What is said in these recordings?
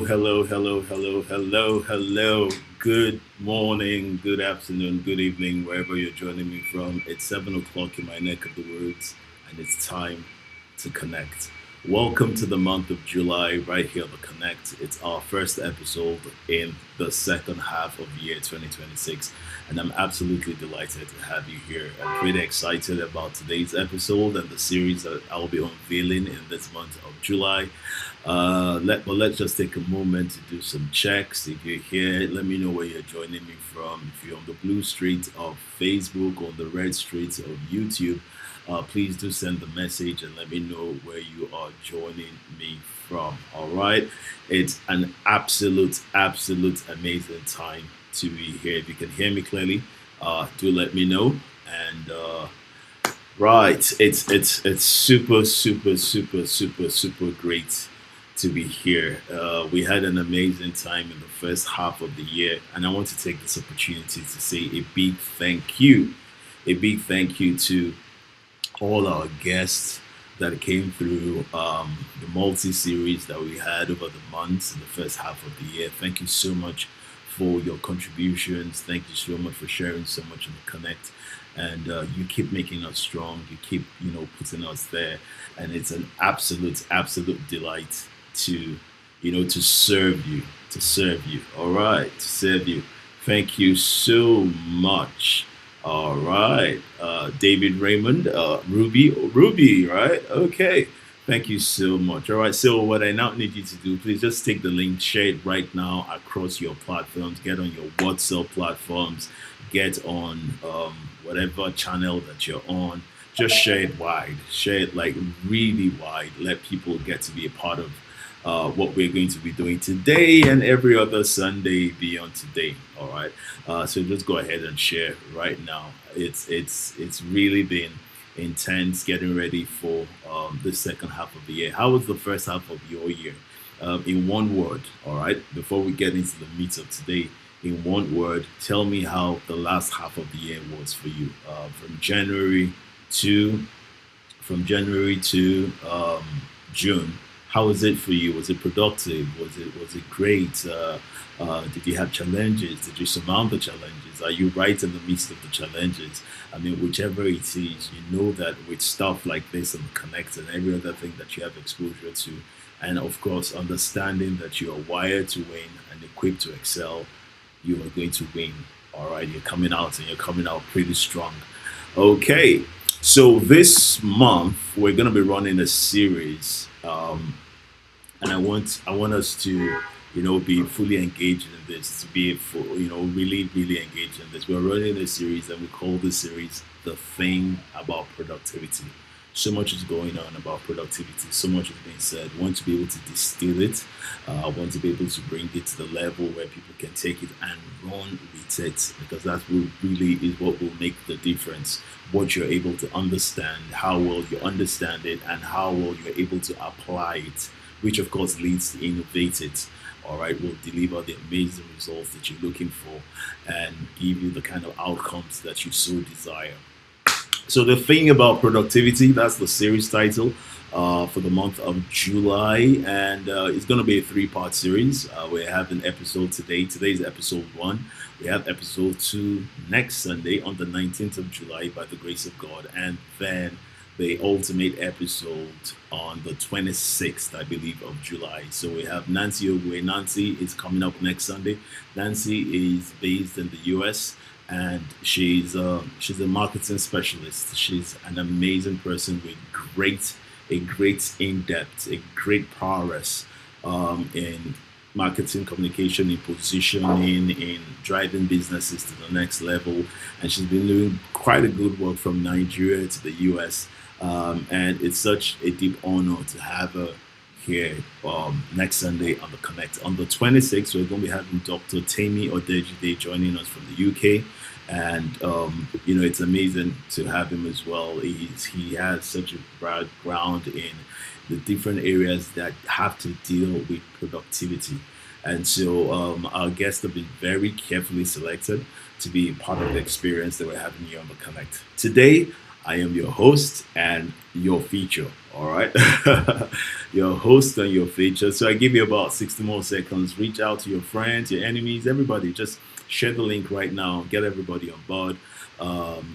hello. Good morning, good afternoon, good evening, wherever you're joining me from. It's 7 o'clock in my neck of the woods, and it's time to connect. Welcome to the month of July, right here on the Connect. It's our first episode in the second half of the year 2026, and I'm absolutely delighted to have you here. I'm pretty excited about today's episode and the series that I'll be unveiling in this month of July. Let's just take a moment to do some checks. If you're here, let me know where you're joining me from. If you're on the blue street of Facebook or the red streets of YouTube, please do send the message and let me know where you are joining me from. All right, it's an absolute amazing time to be here. If you can hear me clearly, do let me know. And right, it's super great to be here. We had an amazing time in the first half of the year, and I want to take this opportunity to say a big thank you to all our guests that came through the multi series that we had over the months in the first half of the year. Thank you so much for your contributions. Thank you so much for sharing so much in the Connect. And you keep making us strong. You keep, putting us there, and it's an absolute delight to, to serve you. All right, to serve you. Thank you so much. All right, David Raymond, Ruby, right? Okay, thank you so much. All right, so what I now need you to do, please just take the link, share it right now across your platforms. Get on your WhatsApp platforms, get on whatever channel that you're on. Just share it wide, share it like really wide. Let people get to be a part of what we're going to be doing today and every other Sunday beyond today. All right. So just go ahead and share right now. It's really been intense getting ready for the second half of the year. How was the first half of your year? In one word, all right. Before we get into the meat of today, in one word, tell me how the last half of the year was for you, to January to June. How was it for you? Was it productive? Was it great? Did you have challenges? Did you surmount the challenges? Are you right in the midst of the challenges? I mean, whichever it is, you know that with stuff like this and Connect and every other thing that you have exposure to, and of course, understanding that you are wired to win and equipped to excel, you are going to win. All right, you're coming out and you're coming out pretty strong. Okay, so this month we're going to be running a series. And I want us to be fully engaged in this, to be really engaged in this. We're running a series and we call this series The Thing About Productivity. So much is going on about productivity, so much is being said. Want to be able to distill it, want to be able to bring it to the level where people can take it and run with it, because that will really is what will make the difference. What you're able to understand, how well you understand it, and how well you're able to apply it, which of course leads to innovate it. All right, will deliver the amazing results that you're looking for and give you the kind of outcomes that you so desire. So the thing about productivity, that's the series title for the month of July, and it's going to be a three-part series. We have an episode today. Today's episode one. We have episode two next Sunday on the 19th of July by the grace of God, and then the ultimate episode on the 26th, I believe, of July. So we have Nancy Ogwe. Nancy is coming up next Sunday. Nancy is based in the US, and she's a marketing specialist. She's an amazing person with a great in depth, a great prowess in marketing, communication, in positioning, in driving businesses to the next level. And she's been doing quite a good work from Nigeria to the US. And it's such a deep honor to have her here next Sunday on the Connect. On the 26th, we're going to be having Dr. Tami Odejide joining us from the UK. And, it's amazing to have him as well. He has such a background in the different areas that have to deal with productivity. And so our guests have been very carefully selected to be part of the experience that we're having here on the Connect. Today, I am your host and your feature. All right. Your host and your feature. So I give you about 60 more seconds. Reach out to your friends, your enemies, everybody. Just share the link right now. Get everybody on board.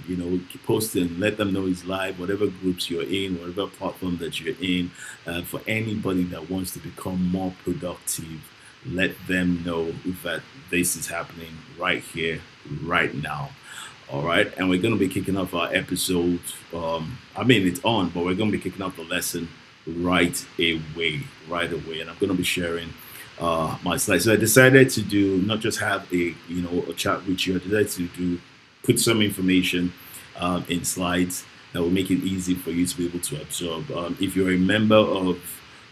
Keep posting. Let them know it's live. Whatever groups you're in, whatever platform that you're in. For anybody that wants to become more productive, let them know that this is happening right here, right now. All right, and we're going to be kicking off our episode. I mean, it's on, but we're going to be kicking off the lesson right away, right away. And I'm going to be sharing my slides. So I decided to do not just have a chat with you. I decided to do put some information in slides that will make it easy for you to be able to absorb. If you're a member of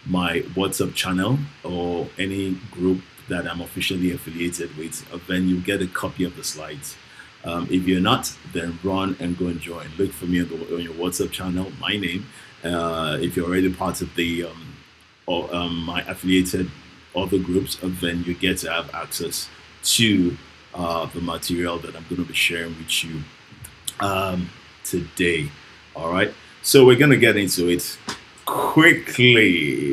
my WhatsApp channel or any group that I'm officially affiliated with, then you get a copy of the slides. If you're not, then run and go and join. Look for me on your WhatsApp channel, my name. If you're already part of my affiliated other groups, then you get to have access to the material that I'm going to be sharing with you today. All right. So we're going to get into it quickly.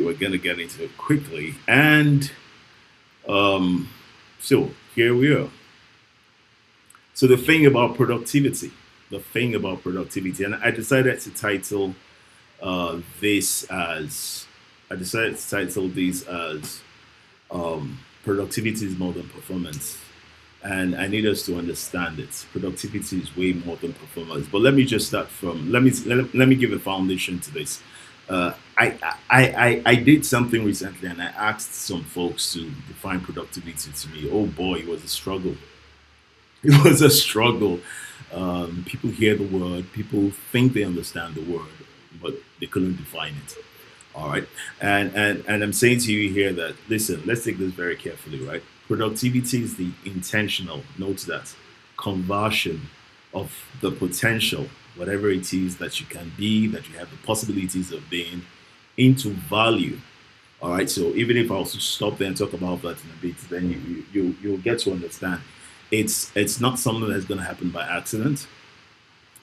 And so here we are. So the thing about productivity, and I decided to title this as productivity is more than performance. And I need us to understand it. Productivity is way more than performance. But let me just start from let me give a foundation to this. I did something recently, and I asked some folks to define productivity to me. Oh boy, it was a struggle. It was a struggle. People hear the word, people think they understand the word, but they couldn't define it. All right. And I'm saying to you here that listen, let's take this very carefully, right? Productivity is the intentional, note that, conversion of the potential, whatever it is that you can be, that you have the possibilities of being, into value. All right. So even if I also stop there and talk about that in a bit, then you'll get to understand. It's not something that's going to happen by accident.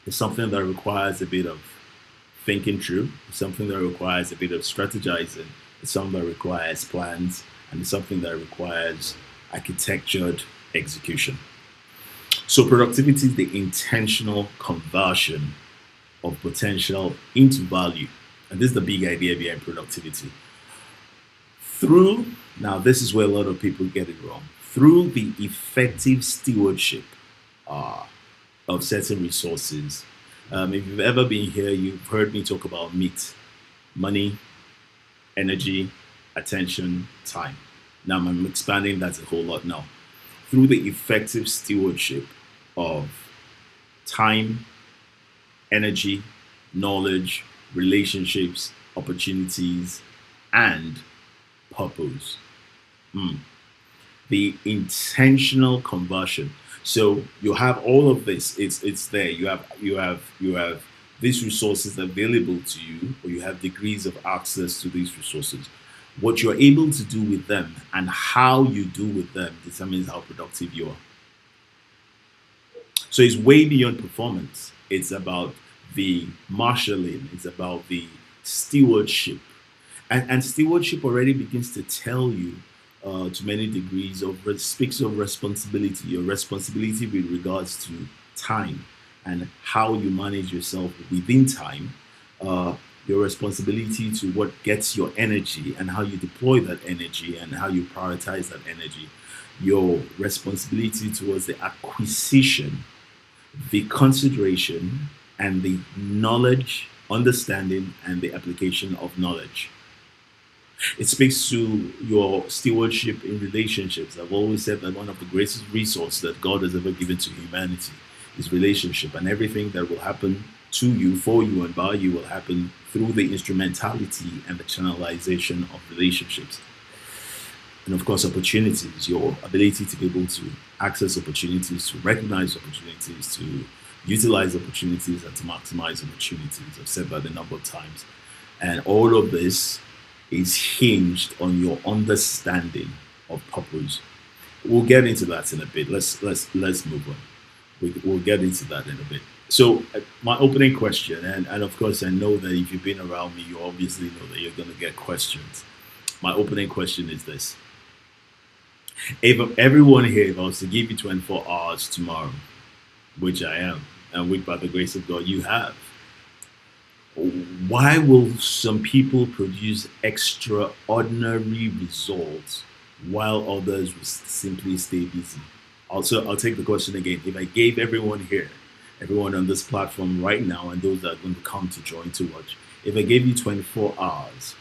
It's something that requires a bit of thinking through. It's something that requires a bit of strategizing. It's something that requires plans, and it's something that requires architectured execution. So productivity is the intentional conversion of potential into value. And this is the big idea behind productivity. Through, now this is where a lot of people get it wrong, through the effective stewardship of certain resources. If you've ever been here, you've heard me talk about meat, money, energy, attention, time. Now I'm expanding that a whole lot now. Through the effective stewardship of time, energy, knowledge, relationships, opportunities, and purpose. The intentional conversion. So you have all of this. It's there. You have these resources available to you, or you have degrees of access to these resources. What you're able to do with them and how you do with them determines how productive you are. So it's way beyond performance. It's about the marshalling. It's about the stewardship. And stewardship already begins to tell you to many degrees of speaks of responsibility, your responsibility with regards to time and how you manage yourself within time, your responsibility to what gets your energy and how you deploy that energy and how you prioritize that energy, your responsibility towards the acquisition, the consideration, and the knowledge, understanding, and the application of knowledge. It speaks to your stewardship in relationships. I've always said that one of the greatest resources that God has ever given to humanity is relationship, and everything that will happen to you, for you, and by you will happen through the instrumentality and the channelization of relationships. And of course, opportunities, your ability to be able to access opportunities, to recognize opportunities, to utilize opportunities, and to maximize opportunities. I've said that a number of times. And all of this is hinged on your understanding of purpose. We'll get into that in a bit. Let's move on. We'll get into that in a bit. So my opening question, and of course I know that if you've been around me, you obviously know that you're going to get questions. My opening question is this: if everyone here, if I was to give you 24 hours tomorrow, which I am, and which by the grace of God you have, why will some people produce extraordinary results while others will simply stay busy? Also, I'll take the question again. If I gave everyone here, everyone on this platform right now, and those that are going to come to join to watch, if I gave you 24 hours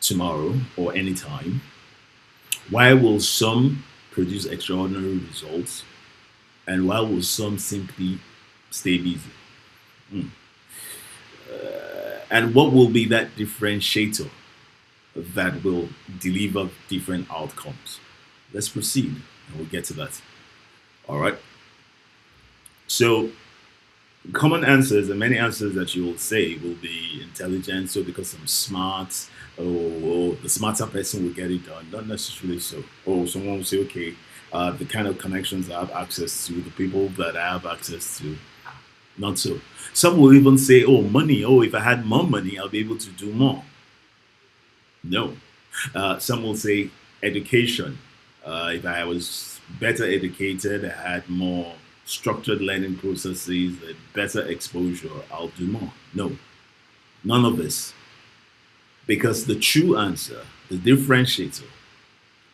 tomorrow or anytime, why will some produce extraordinary results and why will some simply stay busy? Hmm. And what will be that differentiator that will deliver different outcomes? Let's proceed and we'll get to that. All right. So, common answers and many answers that you will say will be intelligent. So, because I'm smart, the smarter person will get it done. Not necessarily so. Or someone will say, okay, the kind of connections I have access to, the people that I have access to, not so. Some will even say, oh, money. Oh, if I had more money, I'll be able to do more. No. Some will say education. If I was better educated, I had more structured learning processes, better exposure, I'll do more. No, none of this. Because the true answer, the differentiator,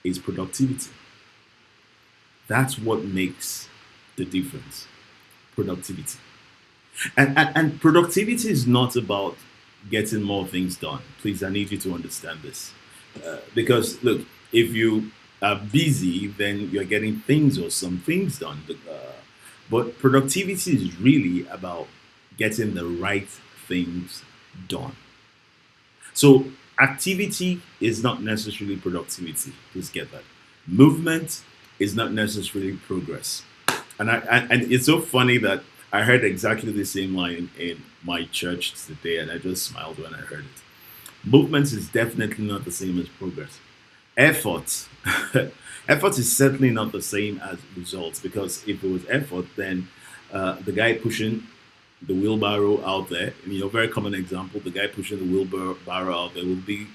is productivity. That's what makes the difference. Productivity. And productivity is not about getting more things done. Please, I need you to understand this. Because, look, if you are busy, then you're getting things or some things done. But productivity is really about getting the right things done. So, activity is not necessarily productivity. Please get that. Movement is not necessarily progress. And it's so funny that I heard exactly the same line in my church today, and I just smiled when I heard it. Movement is definitely not the same as progress. Effort, effort is certainly not the same as results because if it was effort, then the guy pushing the wheelbarrow out there, very common example, the guy pushing the wheelbarrow out there will be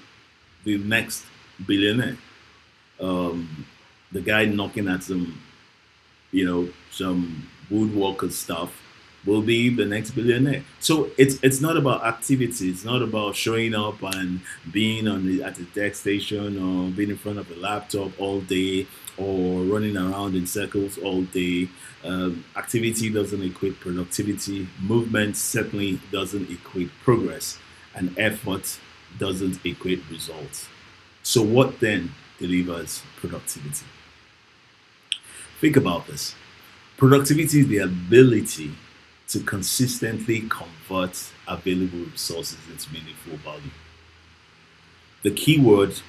the next billionaire. Um, the guy knocking at some woodworker stuff will be the next billionaire. So it's not about activity. It's not about showing up and being at the deck station or being in front of a laptop all day or running around in circles all day. Activity doesn't equate productivity. Movement certainly doesn't equate progress, and effort doesn't equate results. So what then delivers productivity? Think about this. Productivity is the ability to consistently convert available resources into meaningful value. The key word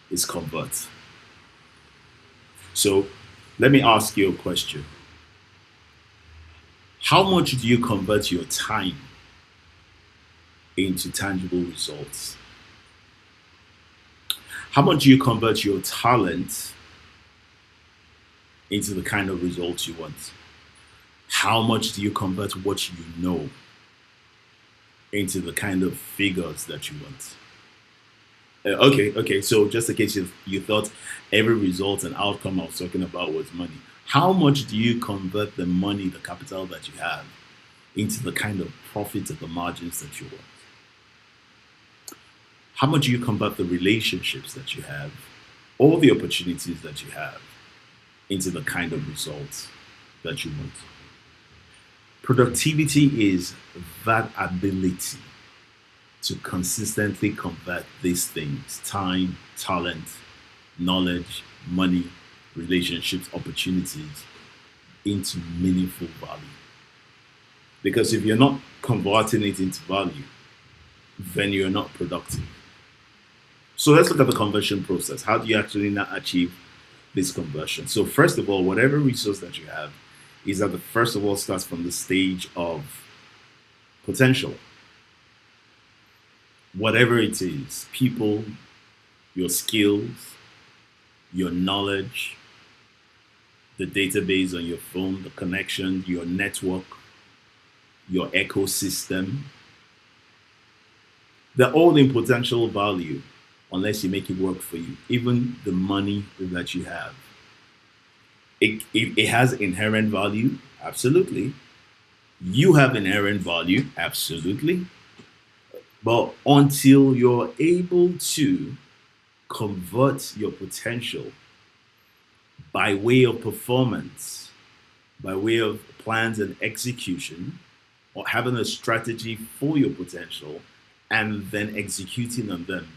is convert. So let me ask you a question. How much do you convert your time into tangible results? How much do you convert your talent into the kind of results you want? How much do you convert what you know into the kind of figures that you want? Okay. So just in case you thought every result and outcome I was talking about was money, how much do you convert the money, the capital that you have, into the kind of profits and the margins that you want? How much do you convert the relationships that you have, all the opportunities that you have, into the kind of results that you want? Productivity is that ability to consistently convert these things: time, talent, knowledge, money, relationships, opportunities into meaningful value. Because if you're not converting it into value, then you're not productive. So let's look at the conversion process. How do you actually not achieve this conversion? So, first of all, whatever resource that you have is that the first of all starts from the stage of potential. Whatever it is, people, your skills, your knowledge, the database on your phone, the connection, your network. your ecosystem, they're all in potential value unless you make it work for you. Even the money that you have, it has inherent value, absolutely. You have inherent value, absolutely. But until you're able to convert your potential by way of performance, by way of plans and execution, or having a strategy for your potential and then executing on them,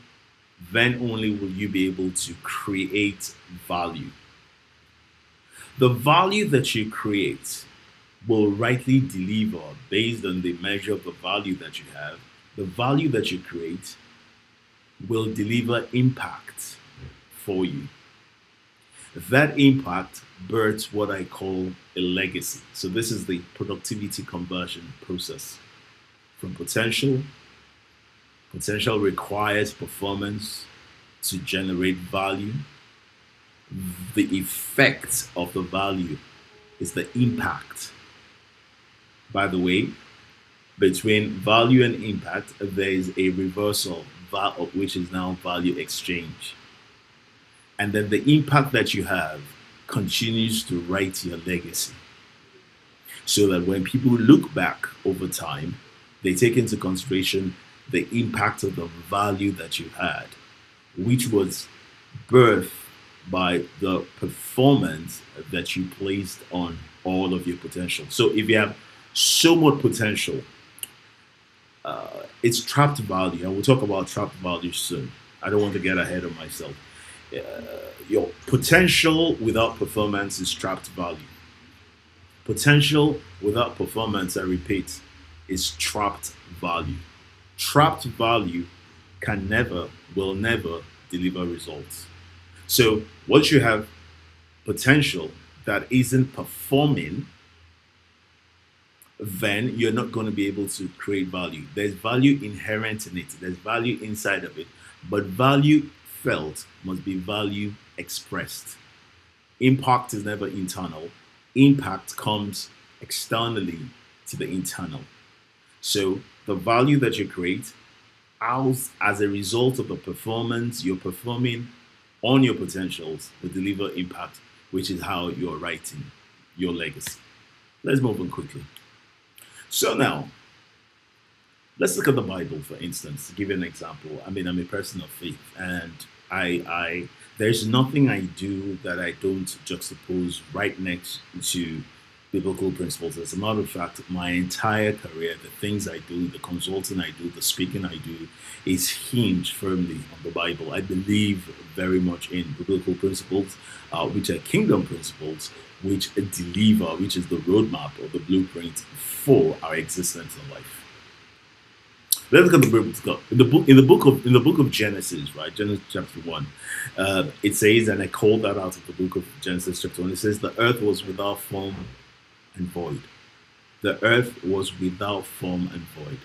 then only will you be able to create value. The value that you create will rightly deliver based on the measure of the value that you have. The value that you create will deliver impact for you. That impact births what I call a legacy. So, this is the productivity conversion process from potential. Potential requires performance to generate value. The effect of the value is the impact. By the way, between value and impact, there is a reversal, which is now value exchange. And then the impact that you have continues to write your legacy. So that when people look back over time, they take into consideration the impact of the value that you had, which was birthed by the performance that you placed on all of your potential. So if you have so much potential, it's trapped value. I will talk about trapped value soon. I don't want to get ahead of myself. Uh, your potential without performance is trapped value. Potential without performance, I repeat, is trapped value. Trapped value can never, will never deliver results. So once you have potential that isn't performing, then you're not going to be able to create value. There's value inherent in it, there's value inside of it, but value felt must be value expressed. Impact is never internal, impact comes externally to the internal. So the value that you create as a result of the performance you're performing on your potentials will deliver impact, which is how you're writing your legacy. Let's move on quickly. So now, let's look at the Bible, for instance, to give you an example. I mean, I'm a person of faith, and there's nothing I do that I don't juxtapose right next to biblical principles. As a matter of fact, my entire career, the things I do, the consulting I do, the speaking I do, is hinged firmly on the Bible. I believe very much in biblical principles, which are kingdom principles, which deliver, which is the roadmap or the blueprint for our existence in life. Let's look at the book. In the book of Genesis, right? Genesis chapter 1. It says, and I called that out of the book of Genesis chapter 1. It says, the earth was without form and void. The earth was without form and void.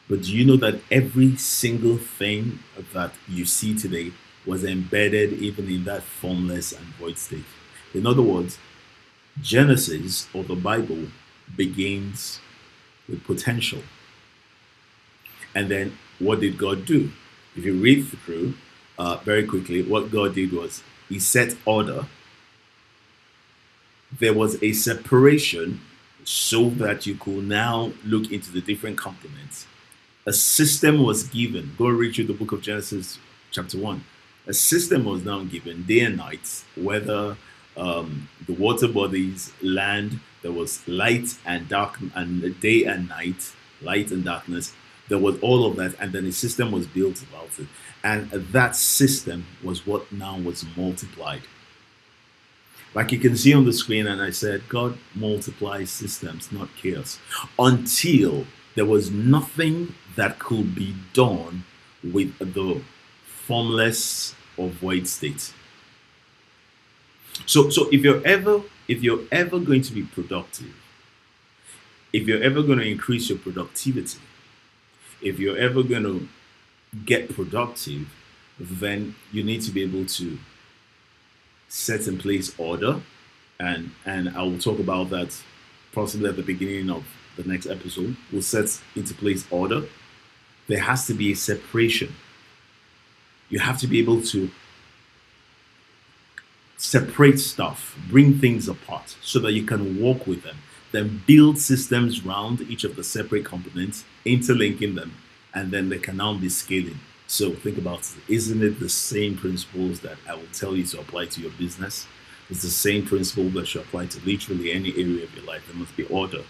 But do you know that every single thing that you see today was embedded even in that formless and void state? In other words, Genesis or the Bible begins with potential. And then what did God do? If you read through very quickly, what God did was he set order. There was a separation so that you could now look into the different components. A system was given. Go and read through the book of Genesis chapter 1. A system was now given, day and night, weather, the water bodies, land. There was light and dark, and day and night, light and darkness. There was all of that, and then a system was built about it. And that system was what now was multiplied. Like you can see on the screen, and I said, God multiplies systems, not chaos. Until there was nothing that could be done with the formless or void state. So if you're ever going to be productive, if you're ever going to increase your productivity, if you're ever going to get productive, then you need to be able to set in place order, and I will talk about that possibly at the beginning of the next episode, will set into place order. There has to be a separation. You have to be able to separate stuff, bring things apart so that you can work with them, then build systems around each of the separate components, interlinking them, and then they can now be scaling. So think about it. Isn't it the same principles that I will tell you to apply to your business? It's the same principle that should apply to literally any area of your life. There must be order.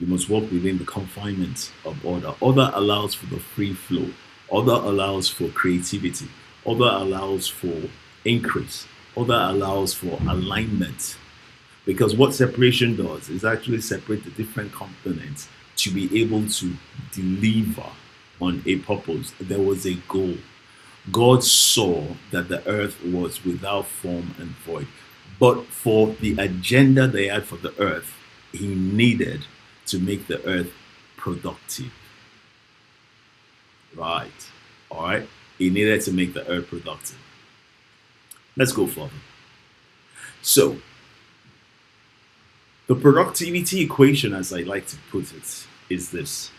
You must work within the confinement of order. Order allows for the free flow. Order allows for creativity. Order allows for increase. Order allows for alignment. Because what separation does is actually separate the different components to be able to deliver on a purpose. There was a goal. God saw that the earth was without form and void. But for the agenda they had for the earth, he needed to make the earth productive. Right. All right. He needed to make the earth productive. Let's go further. So, the productivity equation, as I like to put it, is this.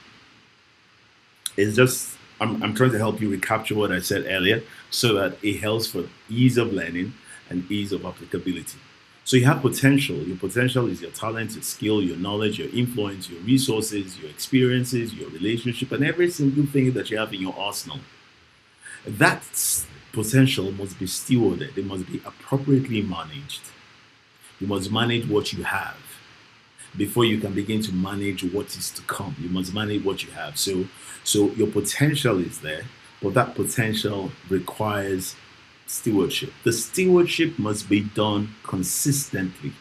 It's just, I'm trying to help you recapture what I said earlier so that it helps for ease of learning and ease of applicability. So you have potential. Your potential is your talent, your skill, your knowledge, your influence, your resources, your experiences, your relationship, and every single thing that you have in your arsenal. That potential must be stewarded. It must be appropriately managed. You must manage what you have before you can begin to manage what is to come. You must manage what you have. So your potential is there, but that potential requires stewardship. The stewardship must be done consistently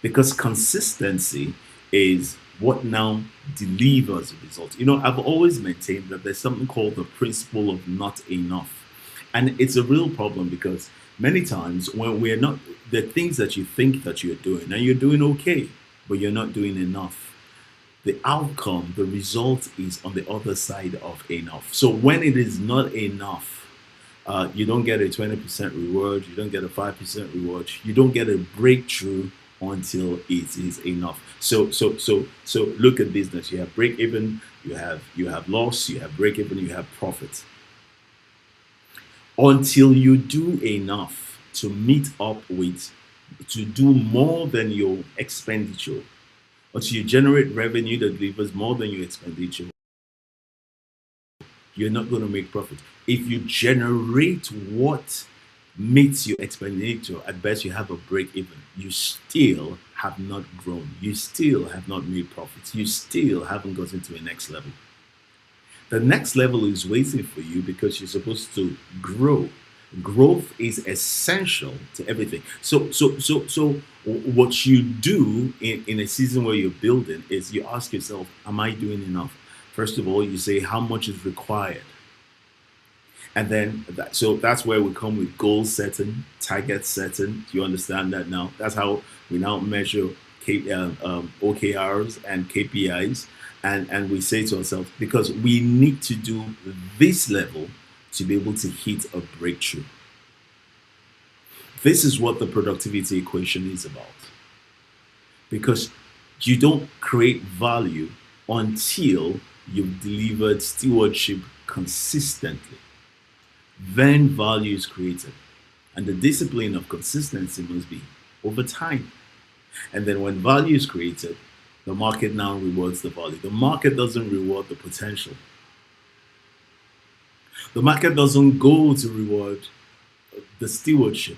because consistency is what now delivers a result. You know, I've always maintained that there's something called the principle of not enough. And it's a real problem because many times when we're not, the things that you think that you're doing, and you're doing okay, but you're not doing enough. The outcome, the result is on the other side of enough. So when it is not enough, you don't get a 20% reward, you don't get a 5% reward, you don't get a breakthrough until it is enough. So look at business. You have break even, you have loss, you have break even, you have profit. Until you do enough to meet up with, to do more than your expenditure, until you generate revenue that delivers more than your expenditure, you're not going to make profit. If you generate what meets your expenditure, at best you have a break even. You still have not grown. You still have not made profits. You still haven't gotten to a next level. The next level is waiting for you because you're supposed to grow. Growth is essential to everything. So what you do in a season where you're building is you ask yourself, am I doing enough? First of all, you say how much is required. And then so that's where we come with goal setting, target setting. Do you understand that now? That's how we now measure OKRs and KPIs. And we say to ourselves, because we need to do this level to be able to hit a breakthrough. This is what the productivity equation is about. Because you don't create value until you've delivered stewardship consistently. Then value is created. And the discipline of consistency must be over time. And then when value is created, the market now rewards the value. The market doesn't reward the potential. The market doesn't go to reward the stewardship.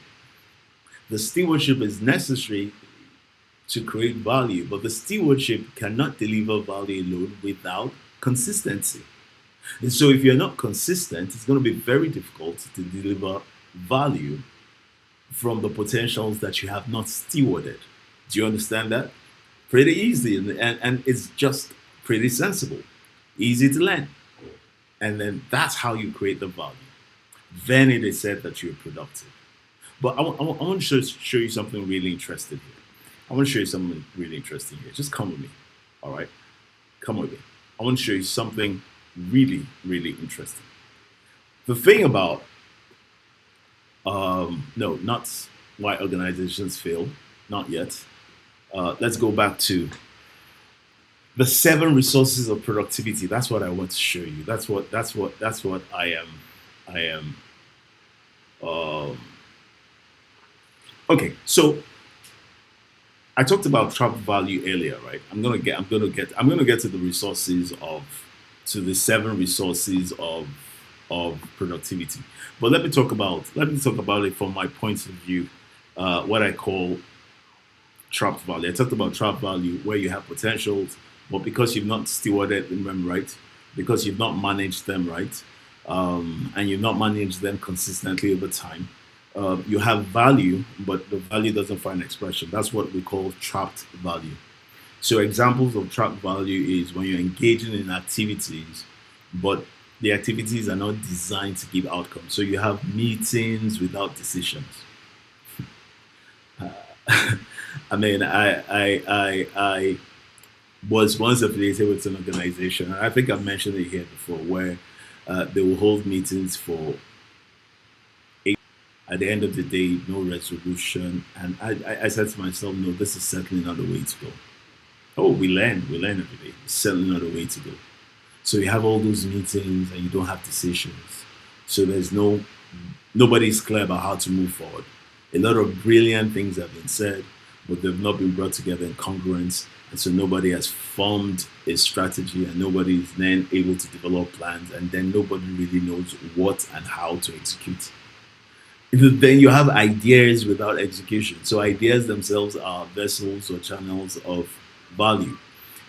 The stewardship is necessary to create value, but the stewardship cannot deliver value alone without consistency. And so if you're not consistent, it's going to be very difficult to deliver value from the potentials that you have not stewarded. Do you understand that? Pretty easy, and it's just pretty sensible, easy to learn. And then that's how you create the value. Then it is said that you're productive. But I want to show you something really interesting here. I want to show you something really interesting here. Just come with me. All right? Come with me. I want to show you something really, really interesting. The thing about, no, not why organizations fail, not yet. Let's go back to The seven resources of productivity. That's what I want to show you. That's what I am. Um, okay, so I talked about trap value earlier, right? I'm gonna get to the resources of to the seven resources of productivity. But let me talk about it from my point of view, what I call trapped value. I talked about trapped value where you have potentials, but because you've not stewarded them right, because you've not managed them right, and you've not managed them consistently over time, you have value, but the value doesn't find expression. That's what we call trapped value. So examples of trapped value is when you're engaging in activities, but the activities are not designed to give outcomes. So you have meetings without decisions. I mean, I was once affiliated with an organization, and I think I've mentioned it here before, where they will hold meetings for at the end of the day, no resolution. And I said to myself, no, this is certainly not the way to go. Oh, we learn every day. It's certainly not the way to go. So you have all those meetings and you don't have decisions. So nobody's clear about how to move forward. A lot of brilliant things have been said, but they've not been brought together in congruence. And so nobody has formed a strategy and nobody is then able to develop plans. And then nobody really knows what and how to execute. Then you have ideas without execution. So ideas themselves are vessels or channels of value.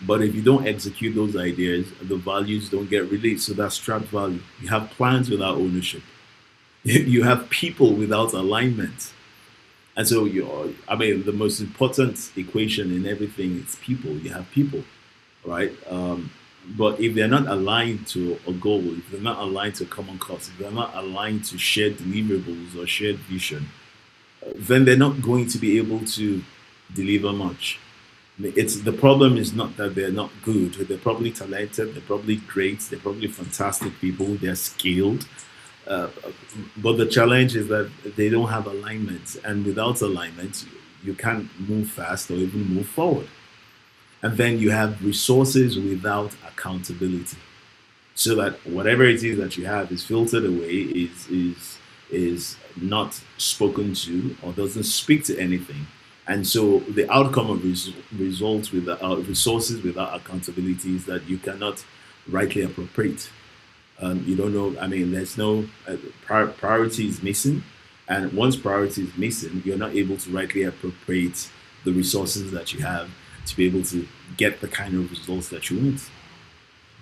But if you don't execute those ideas, the values don't get released. So that's trapped value. You have plans without ownership. You have people without alignment. And so I mean, the most important equation in everything is people. You have people, right? But if they're not aligned to a goal, if they're not aligned to a common cause, if they're not aligned to shared deliverables or shared vision, then they're not going to be able to deliver much. It's the problem is not that they're not good. They're probably talented. They're probably great. They're probably fantastic people. They're skilled. Uh, but the challenge is that they don't have alignment, and without alignment, you can't move fast or even move forward. And then you have resources without accountability, so that whatever it is that you have is filtered away, is not spoken to or doesn't speak to anything. And so the outcome of results with the resources without accountability is that you cannot rightly appropriate. You don't know. I mean, there's no priority is missing, and once priority is missing, you're not able to rightly appropriate the resources that you have to be able to get the kind of results that you want.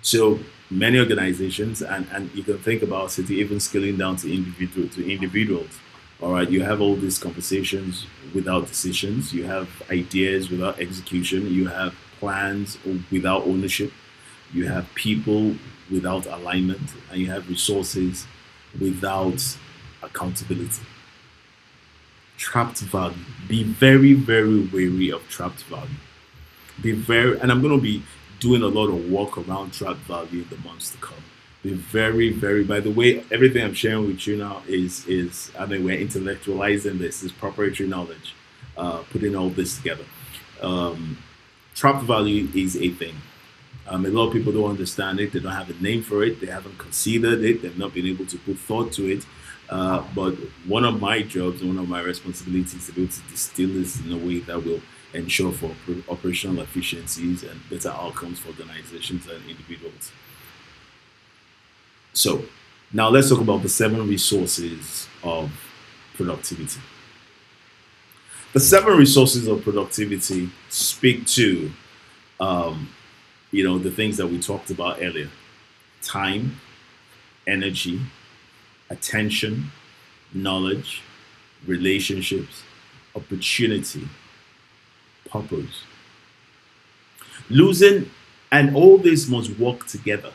So many organizations, and you can think about it, even scaling down to individuals. All right, you have all these conversations without decisions. You have ideas without execution. You have plans without ownership. You have people without alignment, and you have resources without accountability. Trapped value. Be very, very wary of trapped value. Be very, and I'm going to be doing a lot of work around trapped value in the months to come. Be very, very. By the way, everything I'm sharing with you now is. I mean, we're intellectualizing this. Is proprietary knowledge. Putting all this together. Um, Trapped value is a thing. A lot of people don't understand it. They don't have a name for it. They haven't considered it. They've not been able to put thought to it. But one of my jobs, one of my responsibilities, is to be able to distill this in a way that will ensure for operational efficiencies and better outcomes for organizations and individuals. So now let's talk about the seven resources of productivity. The seven resources of productivity speak to um, the things that we talked about earlier: time, energy, attention, knowledge, relationships, opportunity, purpose. Losing, and all this must work together.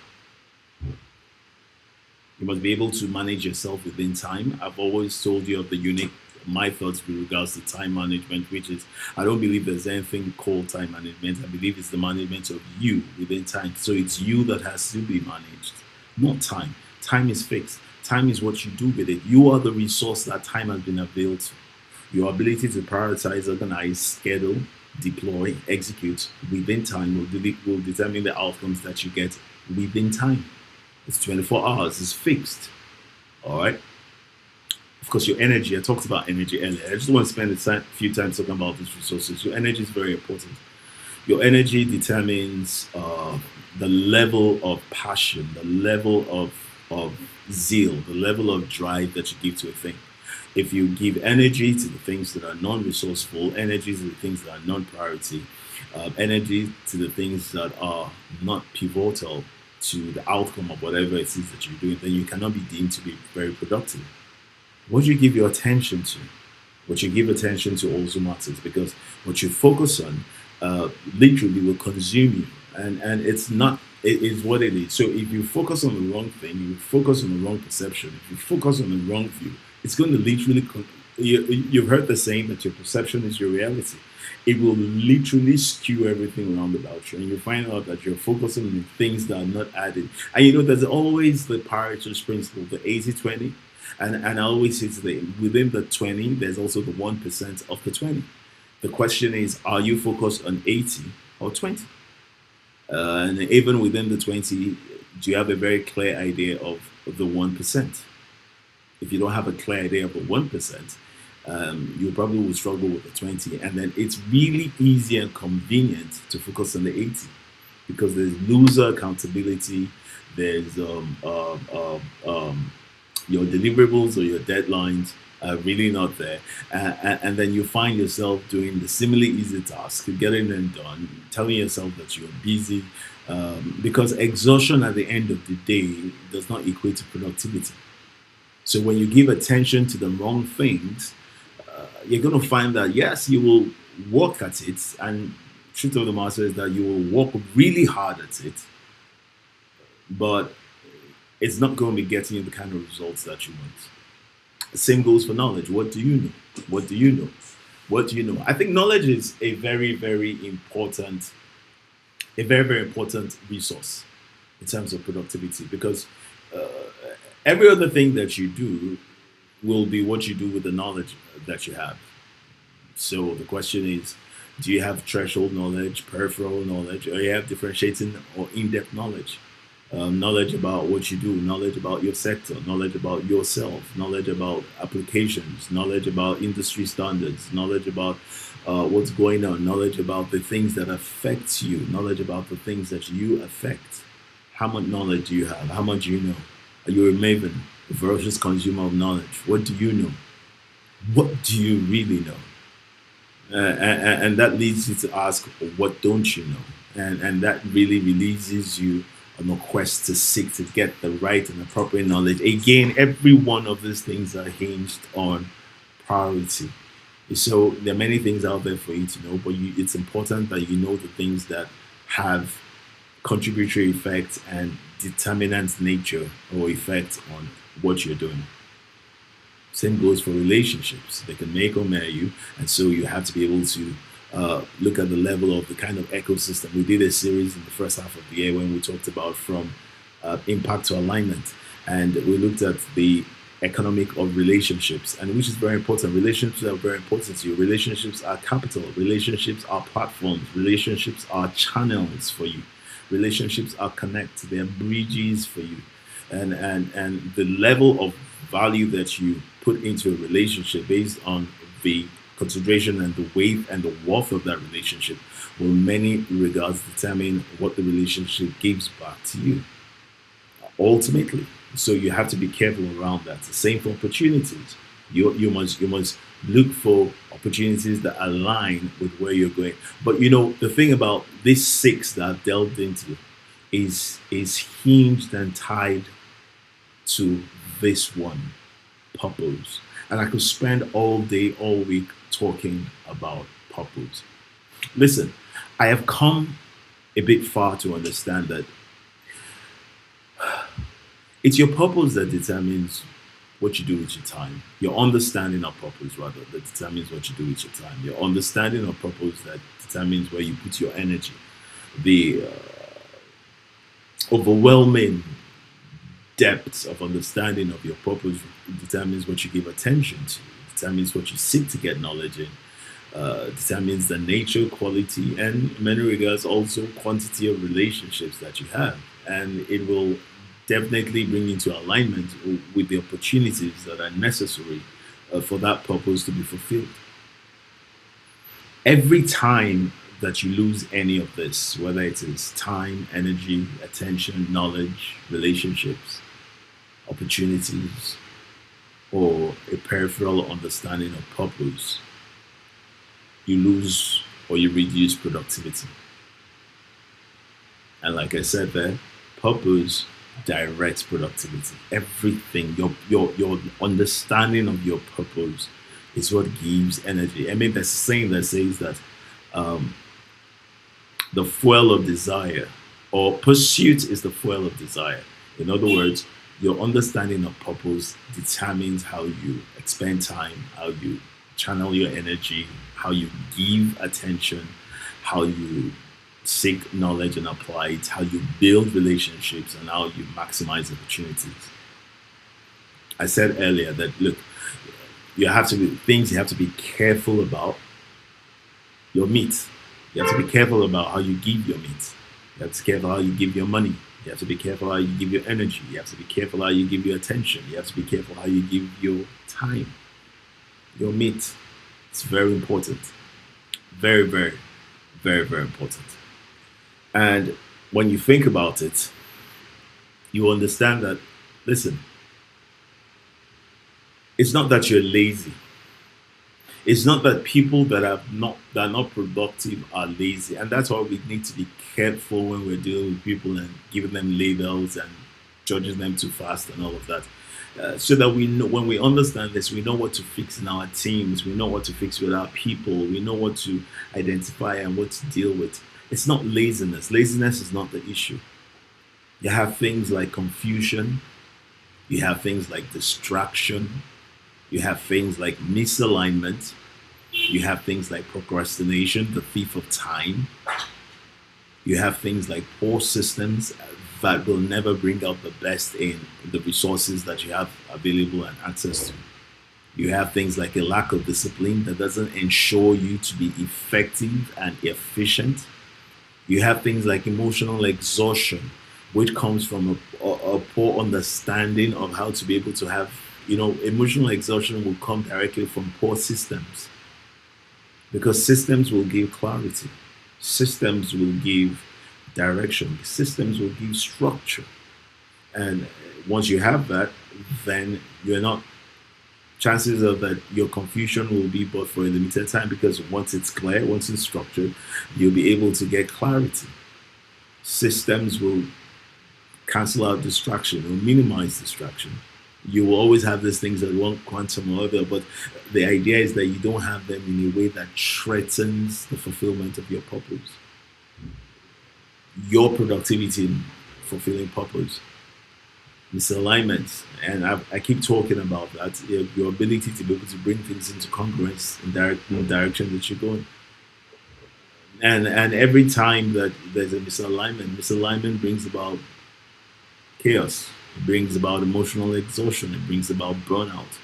You must be able to manage yourself within time. I've always told you of the unique my thoughts with regards to time management, which is I don't believe there's anything called time management. I believe it's the management of you within time. So it's you that has to be managed, not time. Time is fixed. Time is what you do with it. You are the resource that time has been availed to. Your ability to prioritize, organize, schedule, deploy, execute within time will determine the outcomes that you get within time. It's 24 hours, it's fixed. All right. Of course, your energy, I talked about energy earlier. I just want to spend a few times talking about these resources. Your energy is very important. Your energy determines the level of passion, the level of zeal, the level of drive that you give to a thing. If you give energy to the things that are non-resourceful, energy to the things that are non-priority, energy to the things that are not pivotal to the outcome of whatever it is that you're doing, then you cannot be deemed to be very productive. What you give your attention to, what you give attention to also matters, because what you focus on literally will consume you, and it's not, it is what it is. So if you focus on the wrong thing, you focus on the wrong perception, if you focus on the wrong view, it's going to literally you've heard the saying that your perception is your reality. It will literally skew everything around about you, and you find out that you're focusing on things that are not added. And there's always the Pareto's principle, the 80-20. And I always say to within the 20, there's also the 1% of the 20. The question is, are you focused on 80 or 20? And even within the 20, do you have a very clear idea of the 1%? If you don't have a clear idea of the 1%, you probably will struggle with the 20. And then it's really easy and convenient to focus on the 80, because there's loser accountability, there's your deliverables or your deadlines are really not there. And then you find yourself doing the seemingly easy task, getting them done, telling yourself that you're busy, because exhaustion at the end of the day does not equate to productivity. So when you give attention to the wrong things, you're going to find that, yes, you will work at it. And truth of the matter is that you will work really hard at it, but it's not going to be getting you the kind of results that you want. The same goes for knowledge. What do you know? What do you know? What do you know? I think knowledge is a very, very important, very important resource in terms of productivity, because uh, every other thing that you do will be what you do with the knowledge that you have. So the question is, do you have threshold knowledge, peripheral knowledge, or you have differentiating or in-depth knowledge? Knowledge about what you do, knowledge about your sector, knowledge about yourself, knowledge about applications, knowledge about industry standards, knowledge about what's going on, knowledge about the things that affect you, knowledge about the things that you affect. How much knowledge do you have? How much do you know? Are you a maven, a voracious consumer of knowledge? What do you know? What do you really know? And that leads you to ask, what don't you know? And that really releases you on a quest to seek to get the right and appropriate knowledge. Again, every one of these things are hinged on priority. So there are many things out there for you to know, but it's important that you know the things that have contributory effects and determinant nature or effect on what you're doing. Same goes for relationships. They can make or marry you, and so you have to be able to look at the level of the kind of ecosystem. We did a series in the first half of the year when we talked about from impact to alignment, and we looked at the economic of relationships, and which is very important. Relationships are very important to you. Relationships are capital. Relationships are platforms. Relationships are channels for you. Relationships are connect. They are bridges for you, and the level of value that you put into a relationship based on the consideration and the weight and the worth of that relationship will in many regards determine what the relationship gives back to you ultimately. So you have to be careful around that. The same for opportunities. You must look for opportunities that align with where you're going. But the thing about this six that I've delved into is hinged and tied to this one purpose. And I could spend all day, all week talking about purpose. Listen, I have come a bit far to understand that it's your purpose that determines what you do with your time. Your understanding of purpose, rather, that determines what you do with your time. Your understanding of purpose that determines where you put your energy. The overwhelming depth of understanding of your purpose determines what you give attention to, determines what you seek to get knowledge in, determines the nature, quality, and in many regards also quantity of relationships that you have. And it will definitely bring into alignment with the opportunities that are necessary for that purpose to be fulfilled. Every time that you lose any of this, whether it is time, energy, attention, knowledge, relationships, opportunities, or a peripheral understanding of purpose, you lose or you reduce productivity. And like I said there, purpose directs productivity. Everything, your understanding of your purpose is what gives energy. I mean, there's a saying that says that um, the fuel of desire or pursuit is the fuel of desire. In other words, your understanding of purpose determines how you expend time, how you channel your energy, how you give attention, how you seek knowledge and apply it, how you build relationships, and how you maximize opportunities. I said earlier that look, you have to be things you have to be careful about your meat. You have to be careful about how you give your meat. You have to be careful how you give your money. You have to be careful how you give your energy. You have to be careful how you give your attention. You have to be careful how you give your time, your meat. It's very important. Very, very, very, very important. And when you think about it, you understand that, listen, it's not that you're lazy. It's not that people that are not productive are lazy, and that's why we need to be careful when we're dealing with people and giving them labels and judging them too fast and all of that. So that we know when we understand this, we know what to fix in our teams, we know what to fix with our people, we know what to identify and what to deal with. It's not laziness. Laziness is not the issue. You have things like confusion, you have things like distraction, you have things like misalignment. You have things like procrastination, the thief of time. You have things like poor systems that will never bring out the best in the resources that you have available and access to. You have things like a lack of discipline that doesn't ensure you to be effective and efficient. You have things like emotional exhaustion, which comes from a poor understanding of how to be able to have, emotional exhaustion will come directly from poor systems because systems will give clarity, systems will give direction, systems will give structure. And once you have that, then you're not, chances are that your confusion will be but for a limited time because once it's clear, once it's structured, you'll be able to get clarity. Systems will cancel out distraction or minimize distraction. You will always have these things at one quantum or other, but the idea is that you don't have them in a way that threatens the fulfillment of your purpose, your productivity in fulfilling purpose. Misalignment, and I keep talking about that, your ability to be able to bring things into congruence in the direction that you're going. And every time that there's a misalignment brings about chaos. It brings about emotional exhaustion. It brings about burnout.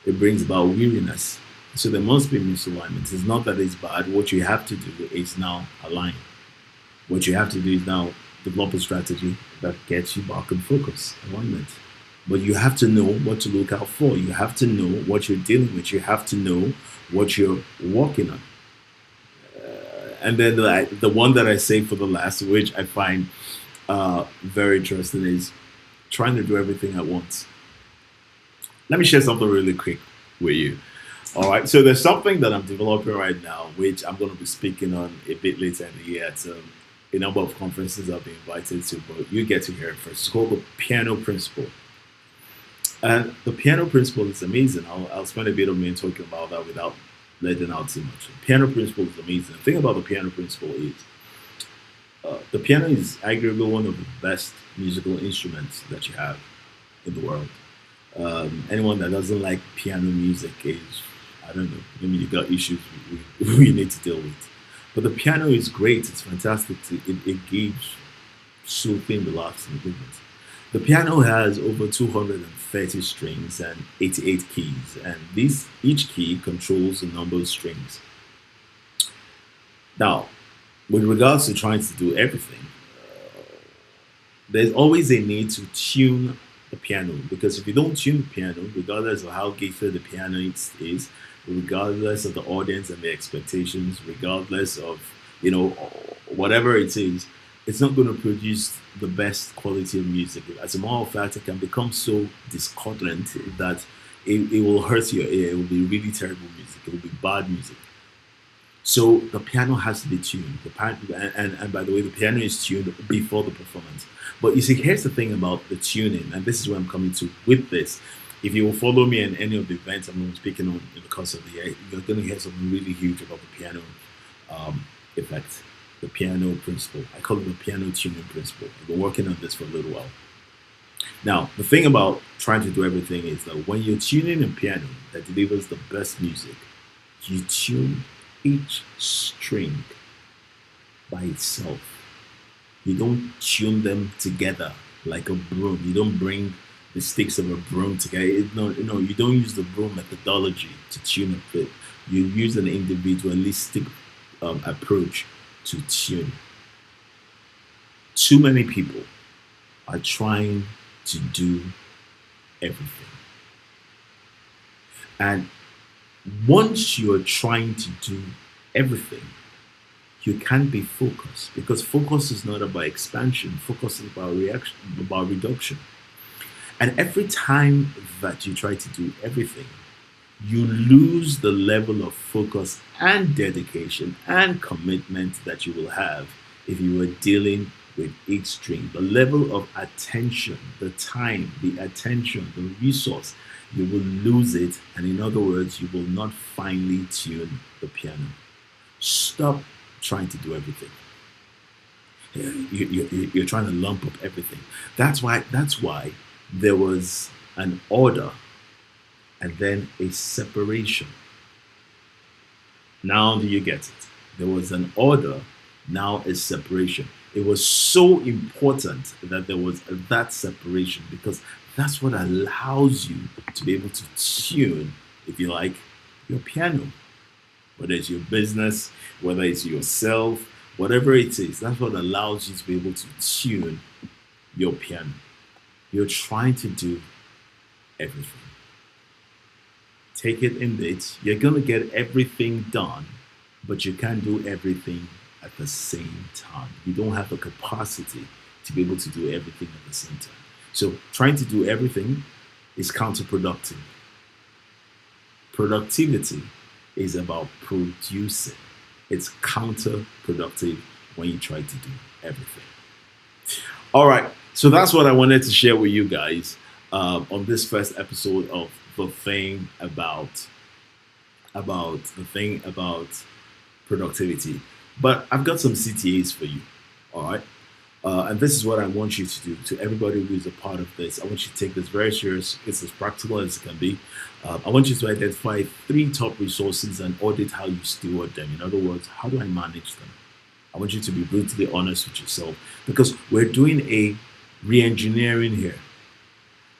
It brings about weariness. So there must be misalignment. It's not that it's bad. What you have to do is now align. What you have to do is now develop a strategy that gets you back in focus, alignment. But you have to know what to look out for. You have to know what you're dealing with. You have to know what you're working on. And then the one that I say for the last, which I find very interesting, is trying to do everything at once. Let me share something really quick with you. All right, so there's something that I'm developing right now, which I'm going to be speaking on a bit later in the year at a number of conferences I'll be invited to, but you get to hear it first. It's called the Piano Principle. And the Piano Principle is amazing. I'll spend a bit of me talking about that without letting out too much. The Piano Principle is amazing. The thing about the Piano Principle is the piano is arguably one of the best musical instruments that you have in the world. Anyone that doesn't like piano music is, I don't know, maybe you got issues we need to deal with. But the piano is great, it's fantastic. It gives soothing, relaxing movement. The piano has over 230 strings and 88 keys, and each key controls a number of strings. Now, with regards to trying to do everything, there's always a need to tune the piano, because if you don't tune the piano, regardless of how gifted the pianist is, regardless of the audience and the expectations, regardless of whatever it is, it's not going to produce the best quality of music. As a matter of fact, it can become so discordant that it will hurt your ear. It will be really terrible music. It will be bad music. So the piano has to be tuned. And by the way, the piano is tuned before the performance. But you see, here's the thing about the tuning, and this is where I'm coming to with this. If you will follow me in any of the events I'm going to be speaking on in the course of the year, you're going to hear something really huge about the piano effect, the piano principle. I call it the piano tuning principle. I've been working on this for a little while. Now, the thing about trying to do everything is that when you're tuning a piano that delivers the best music, you tune each string by itself. You don't tune them together like a broom. You don't bring the sticks of a broom together. No, you don't use the broom methodology to tune a fit. You use an individualistic approach to tune. Too many people are trying to do everything. And once you're trying to do everything, you can't be focused, because focus is not about expansion. Focus is about reaction, about reduction. And every time that you try to do everything, you lose the level of focus and dedication and commitment that you will have if you were dealing with each string. The level of attention, the time, the attention, the resource, you will lose it. And in other words, you will not finely tune the piano. Stop trying to do everything. You're trying to lump up everything. That's why there was an order and then a separation. Now do you get it? There was an order, now a separation. It was so important that there was that separation, because that's what allows you to be able to tune, if you like, your piano. Whether it's your business, whether it's yourself, whatever it is, that's what allows you to be able to tune your piano. You're trying to do everything. Take it in bits. You're going to get everything done, but you can't do everything at the same time. You don't have the capacity to be able to do everything at the same time. So trying to do everything is counterproductive. Productivity is about producing. It's counterproductive when you try to do everything. All right, so that's what I wanted to share with you guys on this first episode of the thing about productivity. But I've got some CTAs for you. All right. And this is what I want you to do. To everybody who is a part of this, I want you to take this very serious. It's as practical as it can be. I want you to identify 3 top resources and audit how you steward them. In other words, how do I manage them? I want you to be brutally honest with yourself, because we're doing a re-engineering here.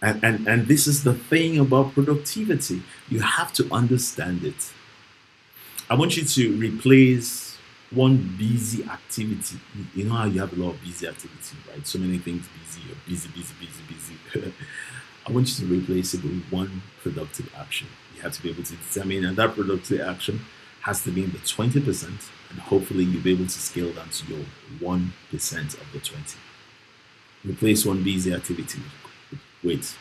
And this is the thing about productivity. You have to understand it. I want you to replace one busy activity. You know how you have a lot of busy activity, right? So many things busy, you're busy. I want you to replace it with one productive action. You have to be able to determine, and that productive action has to be in the 20%, and hopefully you'll be able to scale down to your 1% of the 20. Replace one busy activity with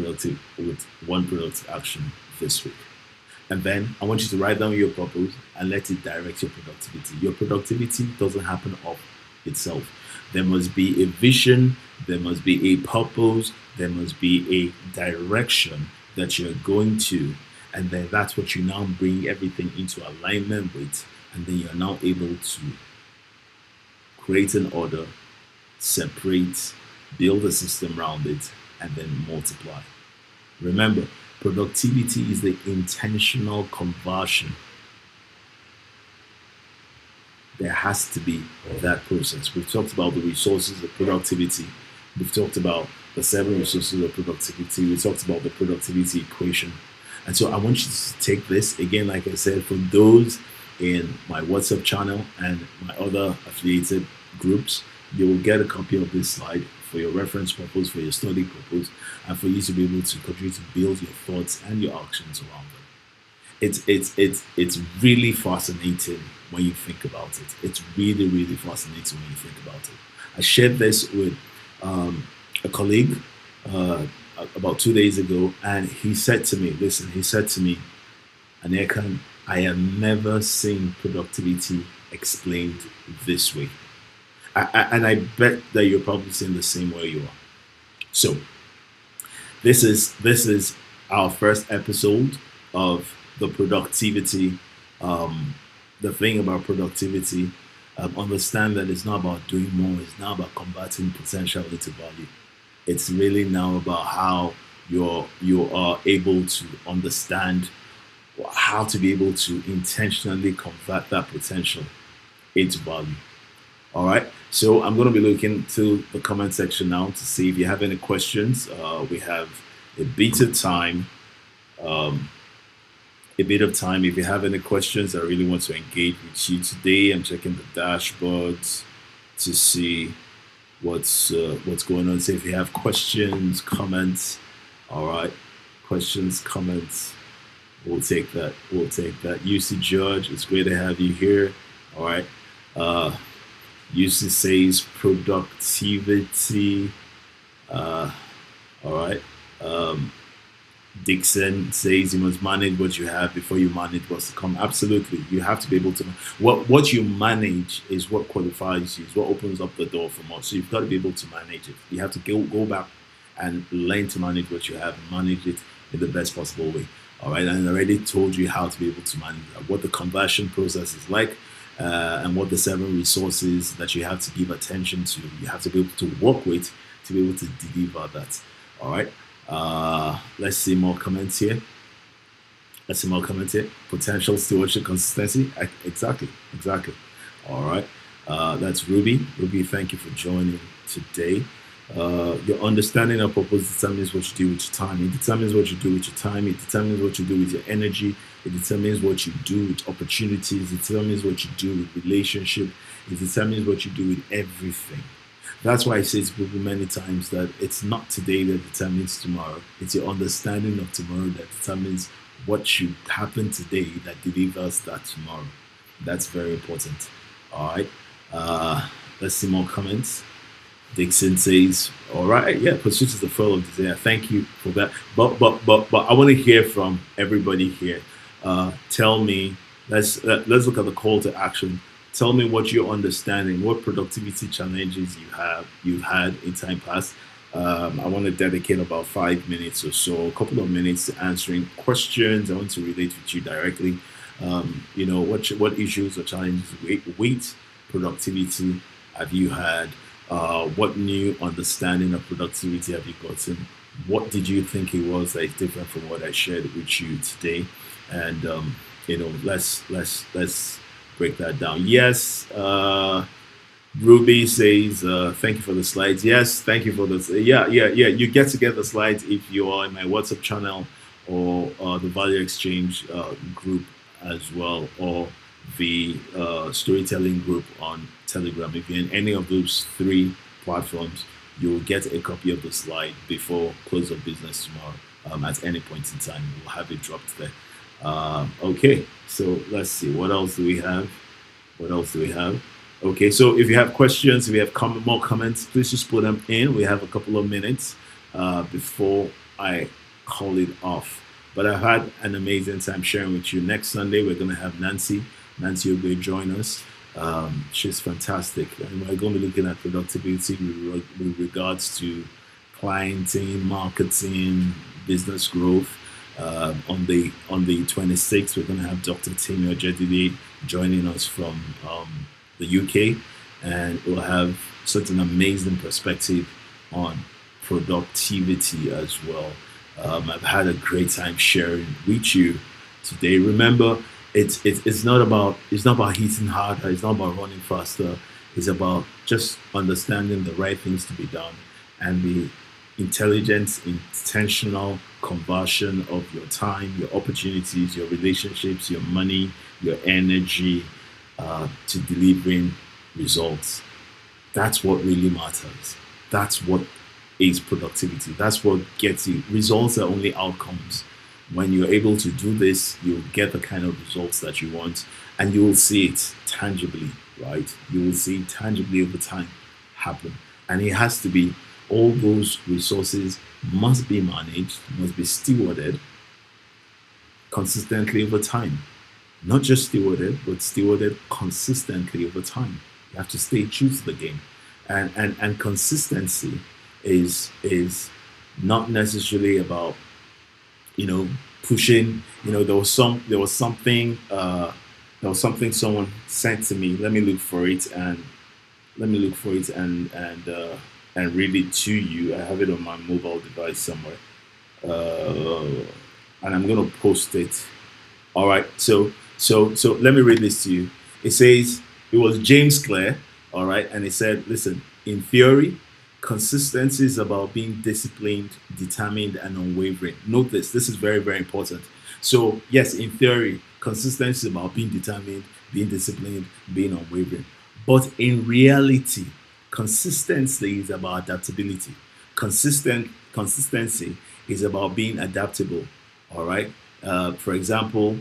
with one productive action this week. And then I want you to write down your purpose and let it direct your productivity. Your productivity doesn't happen of itself. There must be a vision, there must be a purpose, there must be a direction that you're going to. And then that's what you now bring everything into alignment with. And then you're now able to create an order, separate, build a system around it, and then multiply. Remember, productivity is the intentional conversion. There has to be that process. We've talked about the resources of productivity. We've talked about the 7 resources of productivity. We talked about the productivity equation. And so I want you to take this, again, like I said, for those in my WhatsApp channel and my other affiliated groups, you will get a copy of this slide for your reference purpose, for your study purpose, and for you to be able to continue to build your thoughts and your actions around them. It's really fascinating when you think about it. It's really, really fascinating when you think about it. I shared this with a colleague uh, about 2 days ago, and he said to me, "Listen," he said to me, "Anekan, I have never seen productivity explained this way." And I bet that you're probably seeing the same way you are. So this is our first episode of the productivity. Um, the thing about productivity, understand that it's not about doing more. It's not about converting potential into value. It's really now about how you are able to understand how to be able to intentionally convert that potential into value. All right. So I'm going to be looking to the comment section now to see if you have any questions. We have a bit of time. Um, a bit of time. If you have any questions, I really want to engage with you today. I'm checking the dashboards to see what's going on. So if you have questions, comments, all right, questions, comments, we'll take that. We'll take that. UC George, it's great to have you here. All right. Uh, UC says productivity. Uh, all right. Um, Dixon says you must manage what you have before you manage what's to come. Absolutely, you have to be able to. What you manage is what qualifies you, is what opens up the door for more. So you've got to be able to manage it. You have to go back and learn to manage what you have and manage it in the best possible way. All right, and I already told you how to be able to manage that, what the conversion process is like, and what the 7 resources that you have to give attention to. You have to be able to work with to be able to deliver that. All right. Let's see more comments here. Let's see more comments here. Potential stewardship consistency. Exactly. All right. That's Ruby. Ruby, thank you for joining today. Your understanding of purpose determines what you do with your time. It determines what you do with your time. It determines what you do with your energy. It determines what you do with opportunities. It determines what you do with relationship. It determines what you do with everything. That's why I say to people many times that it's not today that determines tomorrow. It's your understanding of tomorrow that determines what should happen today that delivers that tomorrow. That's very important. All right. Let's see more comments. Dixon says, "All right, yeah, pursuit is the fuel of desire." Thank you for that. But I want to hear from everybody here. Tell me. Let's look at the call to action. Tell me what you're understanding, what productivity challenges you've had in time past. I want to dedicate about 5 minutes or so, a couple of minutes to answering questions. I want to relate with you directly. What issues or challenges with productivity have you had? What new understanding of productivity have you gotten? What did you think it was that is different from what I shared with you today? And let's break that down. Yes, Ruby says, "Thank you for the slides." Yes, thank you for this. Yeah. You get the slides if you are in my WhatsApp channel or the Value Exchange group as well, or the storytelling group on Telegram. If you're in any of those 3 platforms, you will get a copy of the slide before close of business tomorrow. At any point in time, we'll have it dropped there. Okay, so let's see. What else do we have? Okay, so if you have questions, if you have more comments, please just put them in. We have a couple of minutes before I call it off. But I've had an amazing time sharing with you. Next Sunday, we're going to have Nancy. Nancy will join us. She's fantastic. And we're going to be looking at productivity with regards to clienting, marketing, business growth. On the 26th, we're going to have Dr. Timi Ojedide joining us from the UK, and we'll have such an amazing perspective on productivity as well. I've had a great time sharing with you today. Remember, it's not about hitting harder. It's not about running faster. It's about just understanding the right things to be done and be intelligent, intentional conversion of your time, your opportunities, your relationships, your money, your energy to delivering results. That's what really matters. That's what is productivity. That's what gets you. Results are only outcomes. When you're able to do this, you'll get the kind of results that you want and you will see it tangibly, right? You will see it tangibly over time happen. And it has to be all those resources must be managed, must be stewarded consistently over time. Not just stewarded, but stewarded consistently over time. You have to stay true to the game. And consistency is not necessarily about, you know, pushing, there was something someone sent to me. Let me look for it and read it to you. I have it on my mobile device somewhere. Uh, and I'm gonna post it. All right. So let me read this to you. It says it was James Clear. All right, and it said, listen, in theory, consistency is about being disciplined, determined, and unwavering. Note this. This is very very important. So yes, in theory, consistency is about being determined, being disciplined, being unwavering. But in reality, consistency is about adaptability. Consistency is about being adaptable. All right. For example,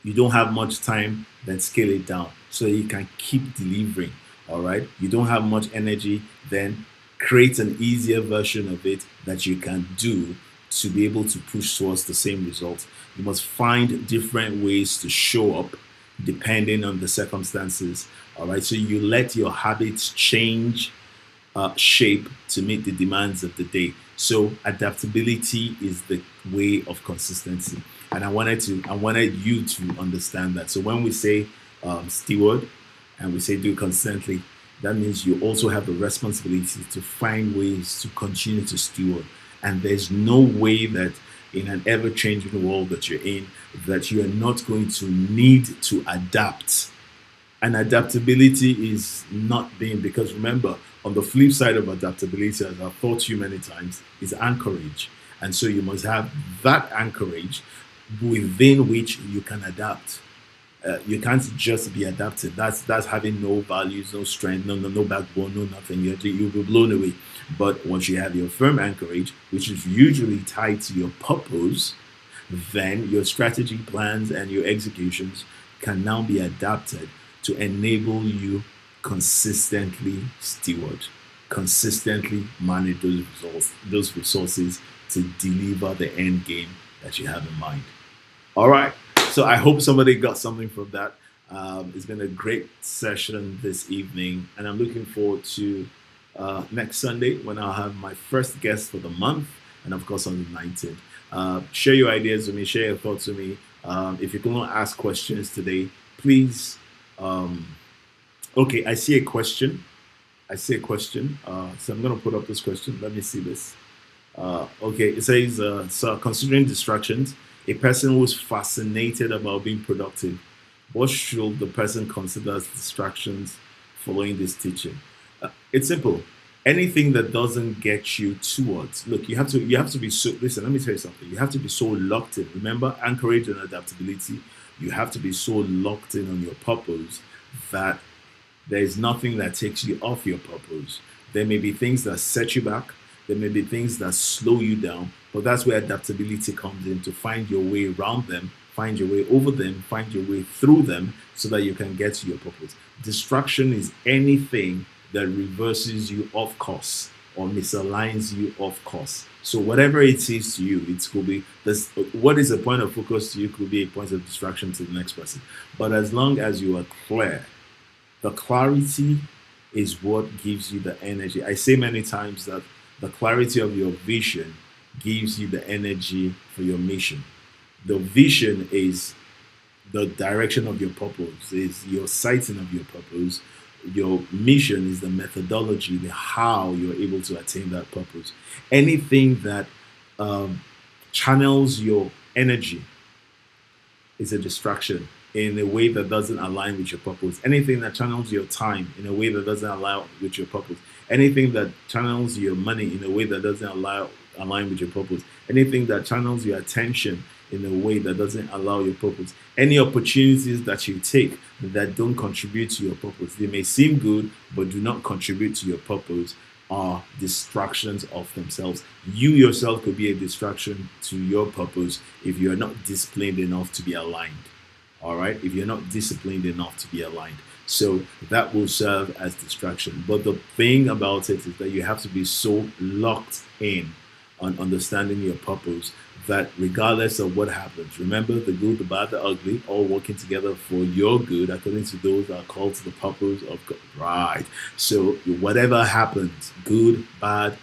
you don't have much time, then scale it down so you can keep delivering. All right. You don't have much energy, then create an easier version of it that you can do to be able to push towards the same result. You must find different ways to show up depending on the circumstances. All right. So you let your habits change shape to meet the demands of the day. So adaptability is the way of consistency, and I wanted you to understand that. So when we say steward and we say do consistently, that means you also have the responsibility to find ways to continue to steward. And there's no way that in an ever-changing world that you're in that you are not going to need to adapt. And adaptability is not being, because remember, on the flip side of adaptability, as I've taught you many times, is anchorage. And so you must have that anchorage within which you can adapt. You can't just be adapted. That's having no values, no strength, no backbone, no nothing. You'll be blown away. But once you have your firm anchorage, which is usually tied to your purpose, then your strategy plans and your executions can now be adapted to enable you consistently steward, consistently manage those resources to deliver the end game that you have in mind. All right. So I hope somebody got something from that. It's been a great session this evening, and I'm looking forward to next Sunday when I'll have my first guest for the month, and of course on the 19th. Share your ideas with me, share your thoughts with me. If you can ask questions today, please. Okay, I see a question. I see a question. So I'm going to put up this question. Let me see this. Okay, it says, so considering distractions, a person who's fascinated about being productive, what should the person consider as distractions following this teaching? It's simple. Anything that doesn't get you towards, look, you have to be so, listen, let me tell you something. You have to be so locked in. Remember, anchorage and adaptability. You have to be so locked in on your purpose that there is nothing that takes you off your purpose. There may be things that set you back. There may be things that slow you down, but that's where adaptability comes in, to find your way around them, find your way over them, find your way through them so that you can get to your purpose. Distraction is anything that reverses you off course or misaligns you off course. So whatever it is to you, it could be this. What is a point of focus to you could be a point of distraction to the next person. But as long as you are clear, the clarity is what gives you the energy. I say many times that the clarity of your vision gives you the energy for your mission. The vision is the direction of your purpose, is your sighting of your purpose. Your mission is the methodology, the how you're able to attain that purpose. Anything that channels your energy is a distraction. in a way that doesn't align with your purpose, anything that channels your time in a way that doesn't align with your purpose, anything that channels your money in a way that doesn't align with your purpose, anything that channels your attention in a way that doesn't allow your purpose, any opportunities that you take that don't contribute to your purpose, they may seem good but do not contribute to your purpose, are distractions of themselves. You yourself could be a distraction to your purpose if you're not disciplined enough to be aligned. All right, if you're not disciplined enough to be aligned, so that will serve as distraction. But the thing about it is that you have to be so locked in on understanding your purpose that regardless of what happens, remember the good, the bad, the ugly, all working together for your good, according to those that are called to the purpose of God. Right. So whatever happens, good, bad,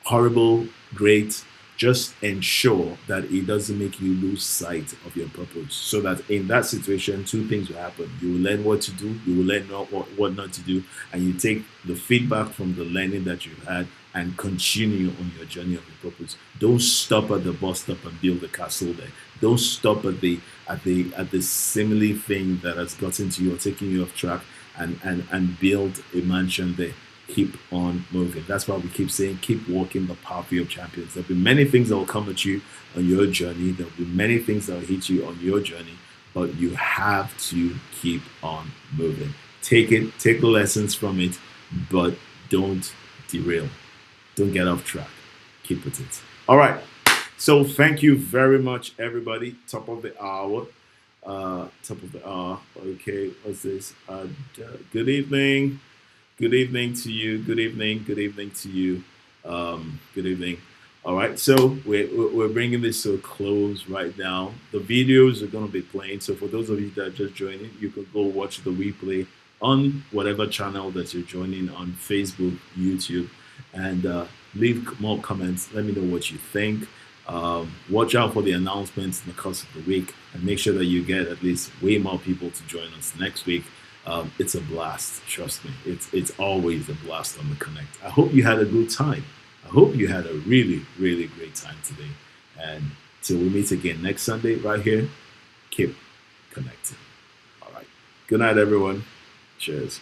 horrible, great, just ensure that it doesn't make you lose sight of your purpose. So that in that situation, two things will happen. You will learn what to do, you will learn what not to do, and you take the feedback from the learning that you've had and continue on your journey of your purpose. Don't stop at the bus stop and build a castle there. Don't stop at the simile thing that has gotten to you or taking you off track and build a mansion there. Keep on moving. That's why we keep saying, keep walking the pathway of champions. There'll be many things that will come at you on your journey. There'll be many things that will hit you on your journey, but you have to keep on moving. Take the lessons from it, but don't derail. Don't get off track. Keep at it. All right. So thank you very much, everybody. Top of the hour. Top of the hour. Okay, what's this? Good evening. Good evening to you. Good evening. Good evening to you. Good evening. All right. So we're bringing this to a close right now. The videos are going to be playing. So for those of you that are just joining, you could go watch the replay on whatever channel that you're joining on Facebook, YouTube, and leave more comments. Let me know what you think. Watch out for the announcements in the course of the week and make sure that you get at least way more people to join us next week. It's a blast, trust me. It's always a blast on the Connect. I hope you had a good time. I hope you had a really, really great time today. And till we meet again next Sunday right here, keep connected. All right. Good night, everyone. Cheers.